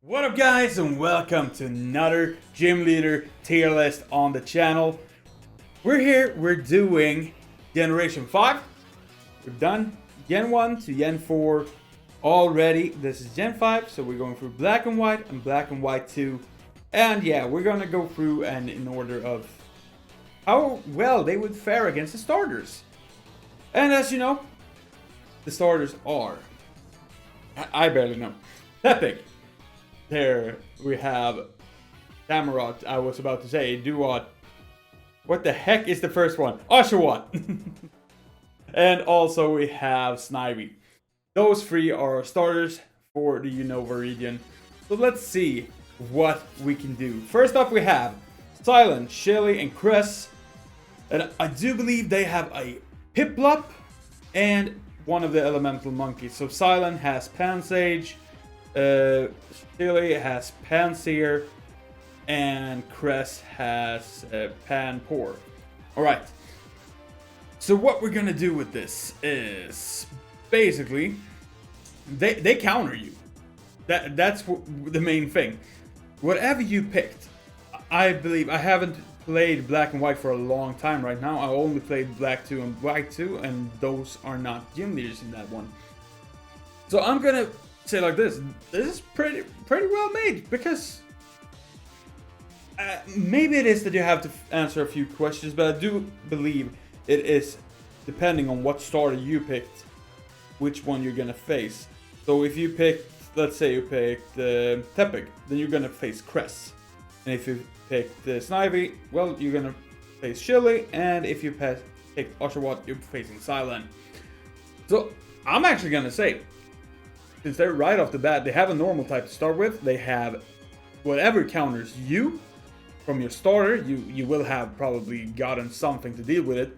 What up guys, and welcome to another gym leader tier list on the channel. We're doing generation 5. We've done gen 1 to gen 4 already. This is gen 5, so we're going through black and white 2. And yeah, we're gonna go through and in order of how well they would fare against the starters. And as you know, the starters are, I barely know, Epic. There we have Camerot. I was about to say Duat. What the heck is the first one? Oshawott. And also we have Snivy. Those three are our starters for the Unova region. So let's see what we can do. First up we have Silent, Shelly, and Cress. And I do believe they have a Piplup and one of the elemental monkeys. So Silent has Pansage. Shelly has Panseer, and Cress has Panpour. Alright, so what we're gonna do with this is basically they counter you. That's the main thing. Whatever you picked, I believe, I haven't played black and white for a long time right now. I only played black 2 and white 2, and those are not gym leaders in that one. So I'm gonna say like this is pretty well made, because maybe it is that you have to answer a few questions, but I do believe it is depending on what starter you picked, which one you're gonna face. So if you picked, let's say you picked Tepig, then you're gonna face Cress, and if you picked Snivy, well, you're gonna face Shelly, and if you picked Oshawott, you're facing Silent. So I'm actually gonna say, since they're right off the bat, they have a normal type to start with. They have whatever counters you from your starter. You will have probably gotten something to deal with it.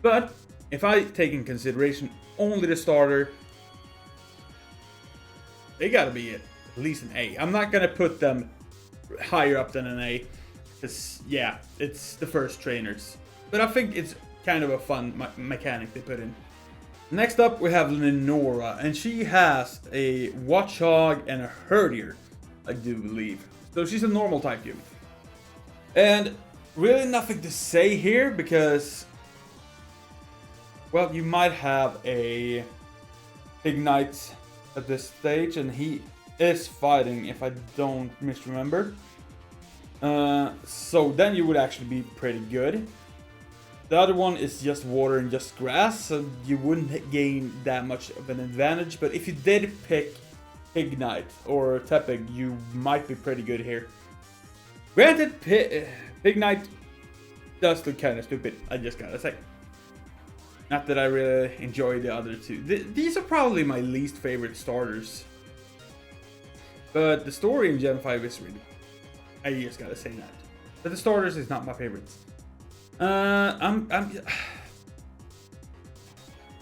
But if I take in consideration only the starter, they gotta be at least an A. I'm not gonna put them higher up than an A, because yeah, it's the first trainers. But I think it's kind of a fun mechanic they put in. Next up we have Leona, and she has a Watchog and a Herdier, I do believe. So she's a normal type gym. And really nothing to say here, because, well, you might have a Ignite at this stage, and he is fighting, if I don't misremember. So then you would actually be pretty good. The other one is just water and just grass, so you wouldn't gain that much of an advantage. But if you did pick Ignite or Tepig, you might be pretty good here. Granted, Ignite does look kind of stupid, I just gotta say. Not that I really enjoy the other two. These are probably my least favorite starters. But the story in Gen 5 is really, I just gotta say that. But the starters is not my favorites. I'm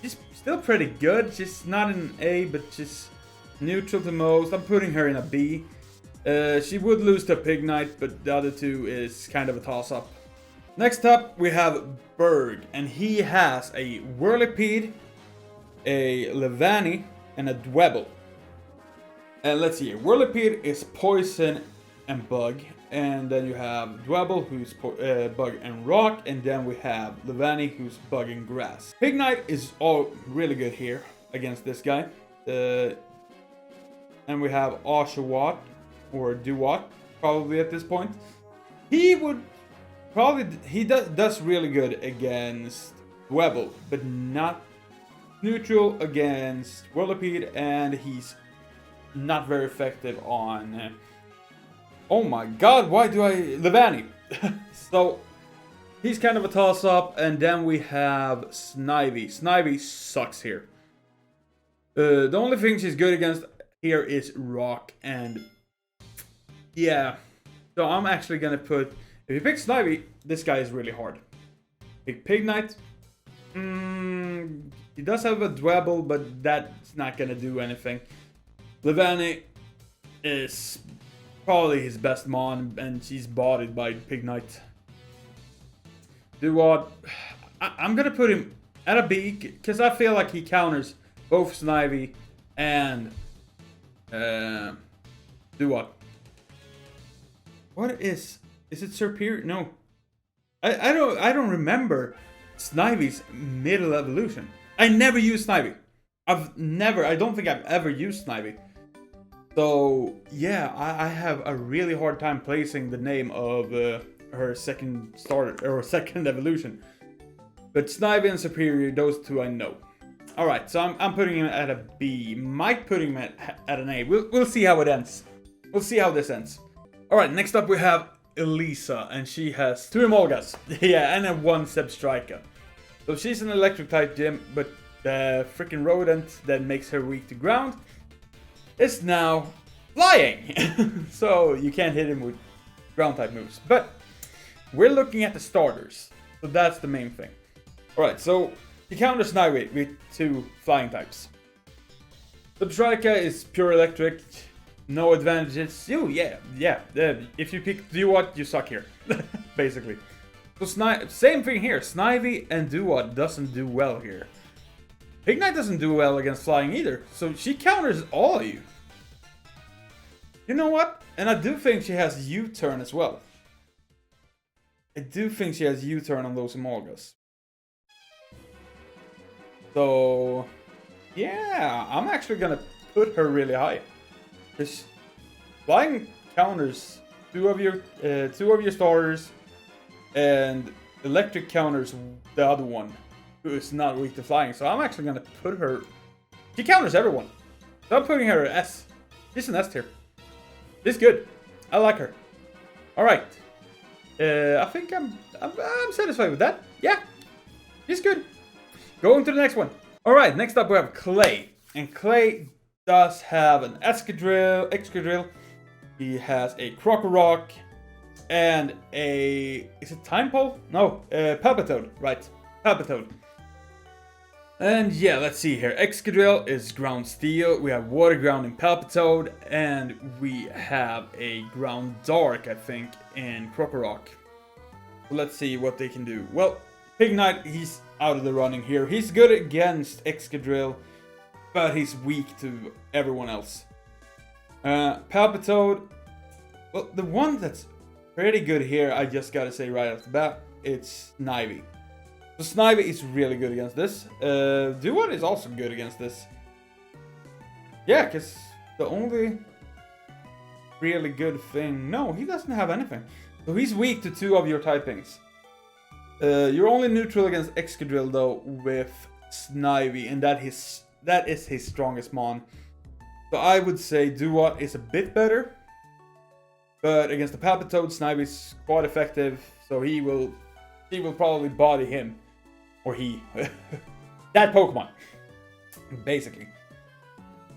just still pretty good, just not an A, but just neutral to most. I'm putting her in a B. She would lose to Pignite, but the other two is kind of a toss-up. Next up, we have Berg, and he has a Whirlipede, a Levani, and a Dwebble. And let's see, Whirlipede is Poison and Bug. And then you have Dwebble, who's Bug and Rock, and then we have Levani, who's Bug and Grass. Pignite is all really good here against this guy. And we have Oshawott, or Duat, probably at this point. He would probably, he does really good against Dwebble, but not neutral against Whirlipede, and he's not very effective on... oh my god, why do I... Levani. So, he's kind of a toss-up, and then we have Snivy. Snivy sucks here. The only thing she's good against here is Rock, and... yeah. So I'm actually gonna put... if you pick Snivy, this guy is really hard. Pick Pignite. He does have a Dwebble, but that's not gonna do anything. Levani is... probably his best mon, and she's bodied by Pignite. Duat, I'm gonna put him at a B, because I feel like he counters both Snivy and Duat. What is it superior? No. I don't remember Snivy's middle evolution. I never used Snivy. I don't think I've ever used Snivy. So yeah, I have a really hard time placing the name of her second starter or second evolution. But Snivy and Superior, those two I know. Alright, so I'm putting him at a B. Might putting him at an A. We'll see how it ends. We'll see how this ends. Alright, next up we have Elisa, and she has 2 Emolgas. Yeah, and a 1 Zebstrika. So she's an electric type gym, but the freaking rodent that makes her weak to ground is now flying. So you can't hit him with ground type moves. But we're looking at the starters. So that's the main thing. Alright, so he counters Snivy with 2 flying types. Zebstrika is pure electric. No advantages. Yeah. If you pick Duat, you suck here. Basically. So same thing here. Snivy and Duat doesn't do well here. Pignite doesn't do well against flying either. So she counters all of you. You know what? And I do think she has U-turn as well. I do think she has U-turn on those Emolgas. So yeah, I'm actually gonna put her really high. Because flying counters 2 of your starters, and electric counters the other one who is not weak to flying. So I'm actually gonna put her. She counters everyone. So I'm putting her at S. She's an S tier. She's good. I like her. All right. I think I'm satisfied with that. Yeah, she's good. Going to the next one. All right. Next up we have Clay, and Clay does have an Excadrill. He has a Krokorok and a... Is it Time Pole? No, Palpitoad. Right, Palpitoad. And yeah, let's see here. Excadrill is Ground Steel. We have Water Ground in Palpitoad. And we have a Ground Dark, I think, in Krokorok. Let's see what they can do. Well, Pignite, he's out of the running here. He's good against Excadrill, but he's weak to everyone else. Palpitoad, well, the one that's pretty good here, I just gotta say right off the bat, it's Snivy. So Snivy is really good against this. Duat is also good against this. Yeah, because the only really good thing... No, he doesn't have anything. So he's weak to 2 of your typings. You're only neutral against Excadrill though with Snivy, and that is his strongest mon. So I would say Duat is a bit better. But against the Palpitoad, Snivy is quite effective. So she will probably body him. Or he. That Pokemon. Basically.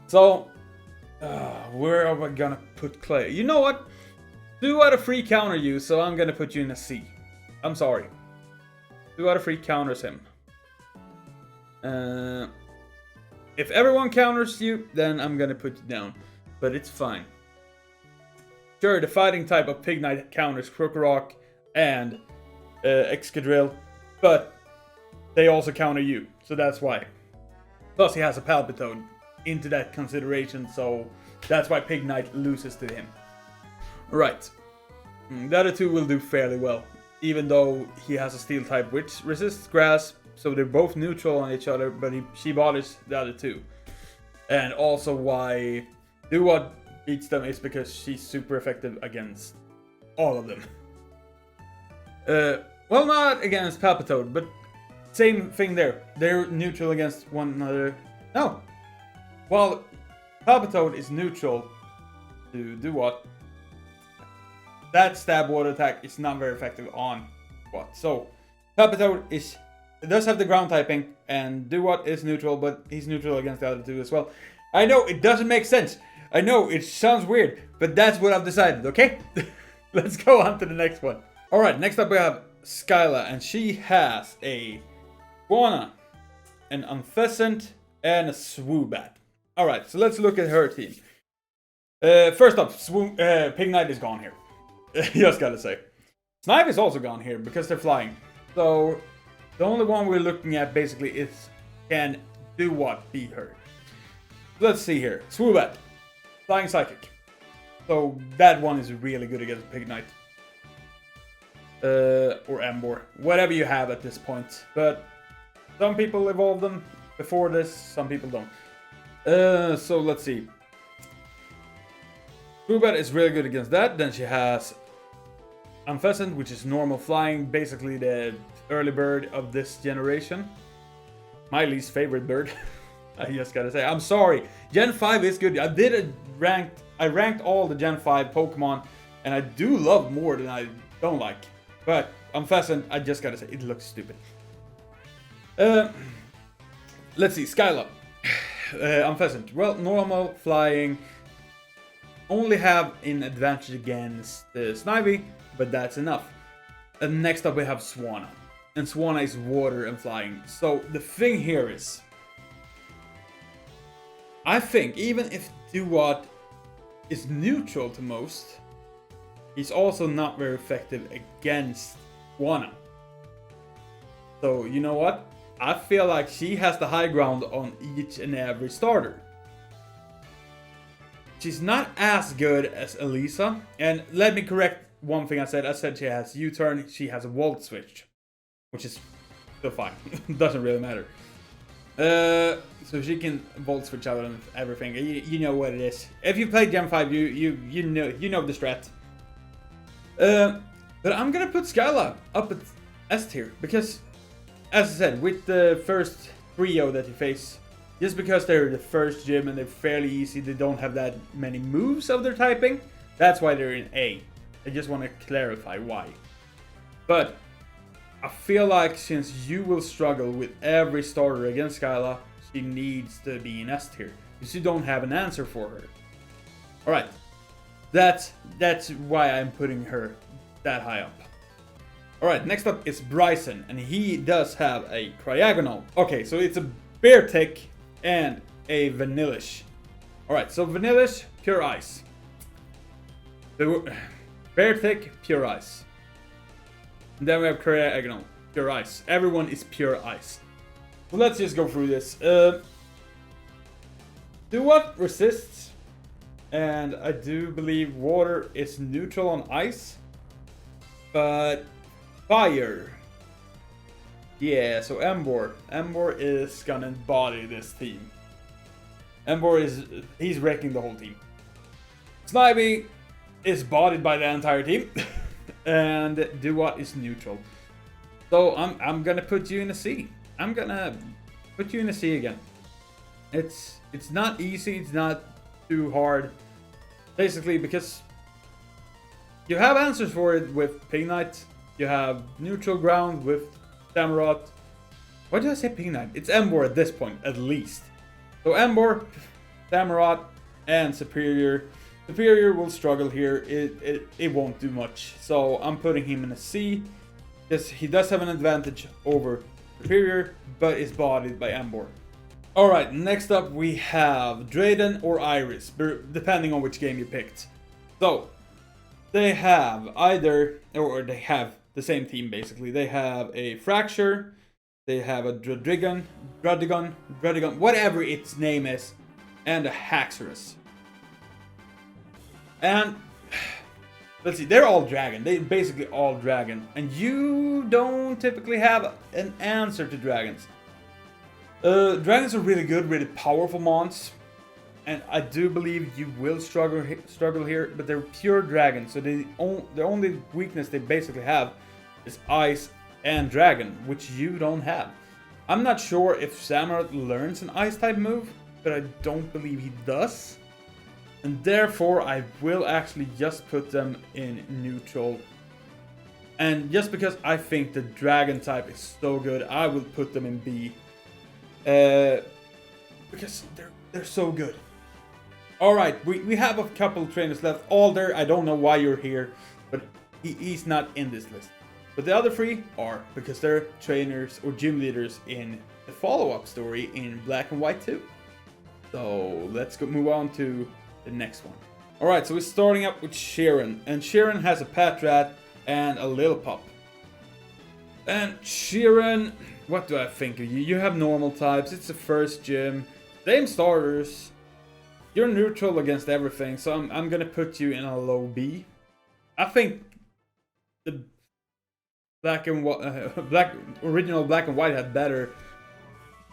So, where are we gonna put Clay? You know what? 2 out of 3 counter you, so I'm gonna put you in a C. I'm sorry. 2 out of 3 counters him. If everyone counters you, then I'm gonna put you down. But it's fine. Sure, the fighting type of Pignite counters Krokorok and Excadrill, but they also counter you, so that's why. Plus he has a Palpitoad into that consideration, so that's why Pignite loses to him. Right. The other 2 will do fairly well, even though he has a Steel type which resists Grass, so they're both neutral on each other, but she bothers the other 2. And also why Duat beats them is because she's super effective against all of them. Well, not against Palpitoad, but same thing there. They're neutral against one another. No. Well, Palpitoad is neutral to Duat. That stab water attack is not very effective on Duat. So, Palpitoad does have the ground typing, and Duat is neutral, but he's neutral against the other 2 as well. I know, it doesn't make sense. I know, it sounds weird, but that's what I've decided, okay? Let's go on to the next one. Alright, next up we have Skyla, and she has a Iguana, an Unpheasant, and a Swoobat. Alright, so let's look at her team. First up, Pignite is gone here. Just gotta say. Snipe is also gone here because they're flying. So, the only one we're looking at basically is can Duat beat her. Let's see here. Swoobat. Flying Psychic. So that one is really good against Pig Knight. Or Embor. Whatever you have at this point. But some people evolve them before this, some people don't. So let's see. Boobat is really good against that. Then she has Unpheasant, which is normal flying. Basically the early bird of this generation. My least favorite bird. I just gotta say, I'm sorry. Gen 5 is good. I ranked all the Gen 5 Pokemon, and I do love more than I don't like. But Unpheasant, I just gotta say, it looks stupid. Let's see, Skyla. Unpheasant. Well, normal, flying. Only have an advantage against Snivy, but that's enough. And next up we have Swanna. And Swanna is water and flying. So the thing here is, I think even if Duat is neutral to most, he's also not very effective against Swanna. So you know what? I feel like she has the high ground on each and every starter. She's not as good as Elisa. And let me correct one thing I said. I said she has U-turn, she has a Volt Switch. Which is still fine. Doesn't really matter. So she can Volt Switch out and everything. You know what it is. If you played Gen 5, you know the strat. But I'm gonna put Skyla up at S tier. Because, as I said, with the first trio that you face, just because they're the first gym and they're fairly easy, they don't have that many moves of their typing, that's why they're in A. I just want to clarify why. But I feel like since you will struggle with every starter against Skyla, she needs to be in S tier. Because you don't have an answer for her. Alright. That's why I'm putting her that high up. Alright, next up is Bryson. And he does have a Cryogonal. Okay, so it's a Beartic and a Vanillish. Alright, so Vanillish, pure ice. Beartic, pure ice. And then we have Cryogonal, pure ice. Everyone is pure ice. So let's just go through this. Duat resists. And I do believe water is neutral on ice. But fire. Yeah, so Embor. Embor is gonna embody this team. He's wrecking the whole team. Snivy is bodied by the entire team. And Duat is neutral. So I'm gonna put you in a C. I'm gonna put you in a C again. It's not easy, it's not too hard. Basically because you have answers for it with Pig Knight. You have neutral ground with Samurott. Why did I say Pig Knight? It's Embor at this point, at least. So Embor, Samurott, and Superior. Superior will struggle here. It won't do much. So I'm putting him in a C. Yes, he does have an advantage over Superior, but is bodied by Embor. Alright, next up we have Rayden or Iris, depending on which game you picked. So, they have either, or they have the same team basically. They have a Fracture, they have a Druddigon, whatever its name is, and a Haxorus. And, let's see, they're all dragon. They're basically all dragon. And you don't typically have an answer to dragons. Dragons are really good, really powerful mons. And I do believe you will struggle here, but they're pure dragons. So the only weakness they basically have is ice and dragon, which you don't have. I'm not sure if Samurott learns an ice type move, but I don't believe he does. And therefore I will actually just put them in neutral. And just because I think the dragon type is so good, I will put them in B. Because they're so good. Alright, we have a couple of trainers left. Alder, I don't know why you're here, but he's not in this list. But the other three are, because they're trainers or gym leaders in the follow-up story in Black and White 2. So let's move on to the next one. Alright, so we're starting up with Sharon. And Sharon has a Patrat and a Lil Pup. And Sharon, what do I think of you? You have normal types, it's the first gym, same starters. you're neutral against everything, so I'm gonna put you in a low B. I think the black and white, original black and white had better,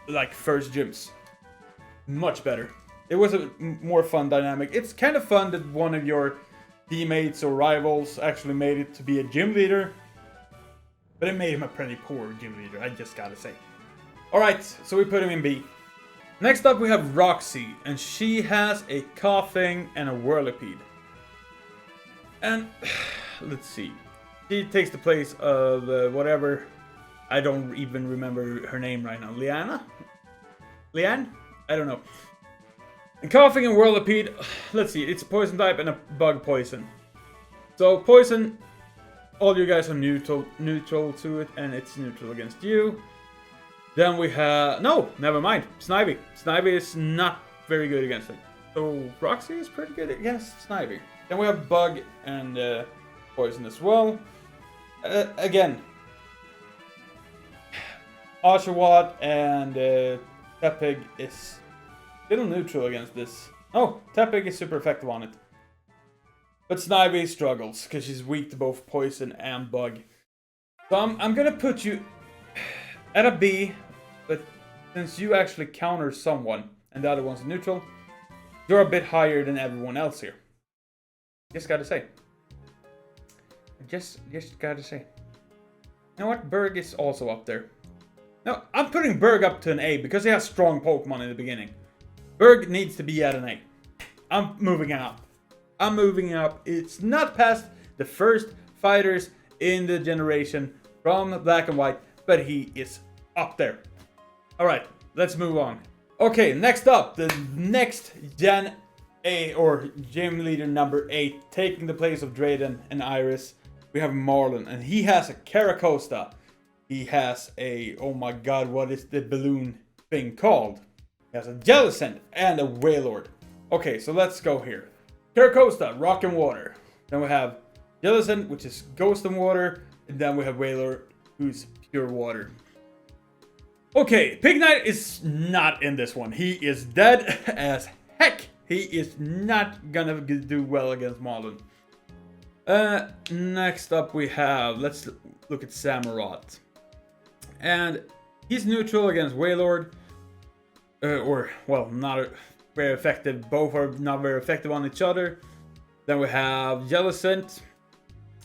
like, first gyms. Much better. It was a more fun dynamic. It's kind of fun that one of your teammates or rivals actually made it to be a gym leader, but it made him a pretty poor gym leader, I just gotta say. Alright, so we put him in B. Next up we have Roxy, and she has a coughing and a whirlipede. And let's see. She takes the place of whatever. I don't even remember her name right now. Leona? Leanne? I don't know. And coughing and whirlipede, let's see, it's a poison type and a bug poison. So poison, all you guys are neutral to it, and it's neutral against you. Then we have, no, never mind, Snivy. Snivy is not very good against it. So Roxy is pretty good against Snivy. Then we have bug and poison as well. Again, Oshawott and Tepig is still neutral against this. Oh, Tepig is super effective on it. But Snivy struggles, because she's weak to both poison and bug. So I'm gonna put you at a B, but since you actually counter someone, and the other one's neutral, you're a bit higher than everyone else here. Just gotta say. Just gotta say. You know what? Berg is also up there. No, I'm putting Berg up to an A, because he has strong Pokemon in the beginning. Berg needs to be at an A. I'm moving up. I'm moving up. It's not past the first fighters in the generation from Black and White, but he is up there. Alright, let's move on. Okay, next up, the next Gen A, or Gym Leader number 8, taking the place of Rayden and Iris. We have Marlin, and he has a Caracosta. He has a, oh my god, what is the balloon thing called? He has a Jellicent and a Wailord. Okay, so let's go here. Caracosta, Rock and Water. Then we have Jellicent, which is Ghost and Water. And then we have Wailord, who's Pure Water. Okay, Pignite is not in this one. He is dead as heck. He is not gonna do well against Marlin. Next up we have, let's look at Samurott. And he's neutral against Wailord. Or, well, not very effective. Both are not very effective on each other. Then we have Jellicent.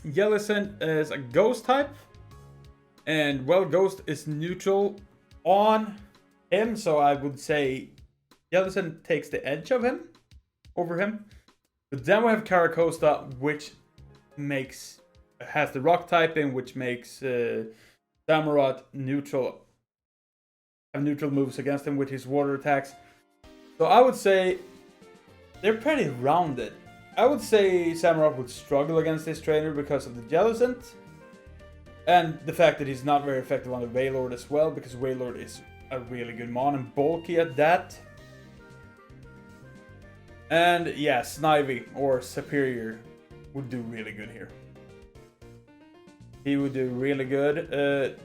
Jellicent is a Ghost type. And, well, Ghost is neutral on him. So I would say Jellicent takes the edge of him. Over him. But then we have Caracosta, which has the Rock typing, which makes Samurott neutral. Have neutral moves against him with his water attacks. So I would say they're pretty rounded. I would say Samurott would struggle against this trainer because of the Jellicent. And the fact that he's not very effective on the Wailord as well, because Wailord is a really good mon and bulky at that. And yeah, Snivy or Superior would do really good here. He would do really good.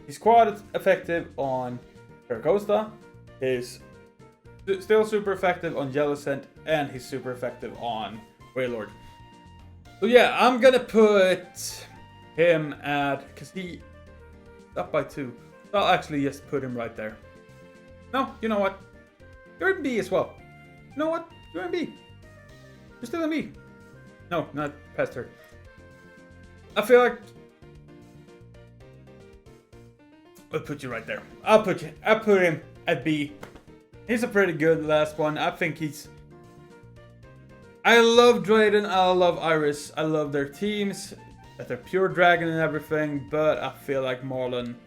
He's quite effective on Caracosta. He's still super effective on Jellicent, and he's super effective on Wailord. So yeah, I'm gonna put him at, because he's up by 2. So I'll actually just put him right there. No, you know what? You're in B as well. You know what? You're in B. You're still in B. No, not past her. I feel like I'll put you right there. I'll put him at B. He's a pretty good last one. I think he's... I love Rayden, I love Iris. I love their teams. That they're pure dragon and everything. But I feel like Marlin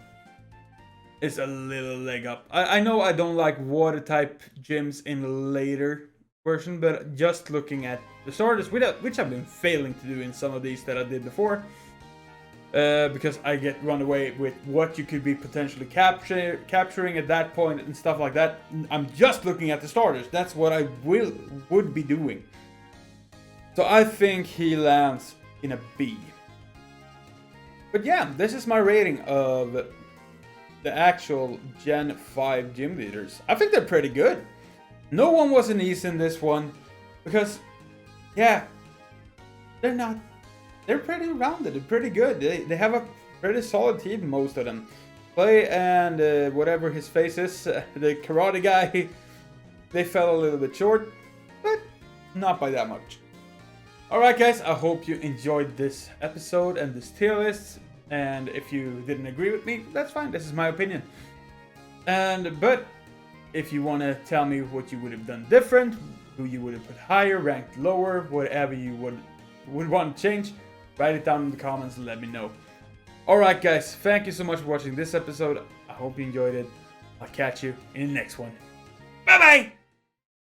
is a little leg up. I know I don't like water type gyms in the later version. But just looking at the starters, which I've been failing to do in some of these that I did before. Because I get run away with what you could be potentially capturing at that point and stuff like that. I'm just looking at the starters. That's what I would be doing. So I think he lands in a B. But yeah, this is my rating of the actual Gen 5 gym leaders. I think they're pretty good. No one was an ease in this one because, yeah, they're pretty rounded, they're pretty good. They have a pretty solid team, most of them. Clay and whatever his face is, the karate guy, they fell a little bit short, but not by that much. Alright guys, I hope you enjoyed this episode and this tier list. And if you didn't agree with me, that's fine, this is my opinion. But if you want to tell me what you would have done different, who you would have put higher, ranked lower, whatever you would want to change, write it down in the comments and let me know. Alright guys, thank you so much for watching this episode. I hope you enjoyed it. I'll catch you in the next one. Bye bye!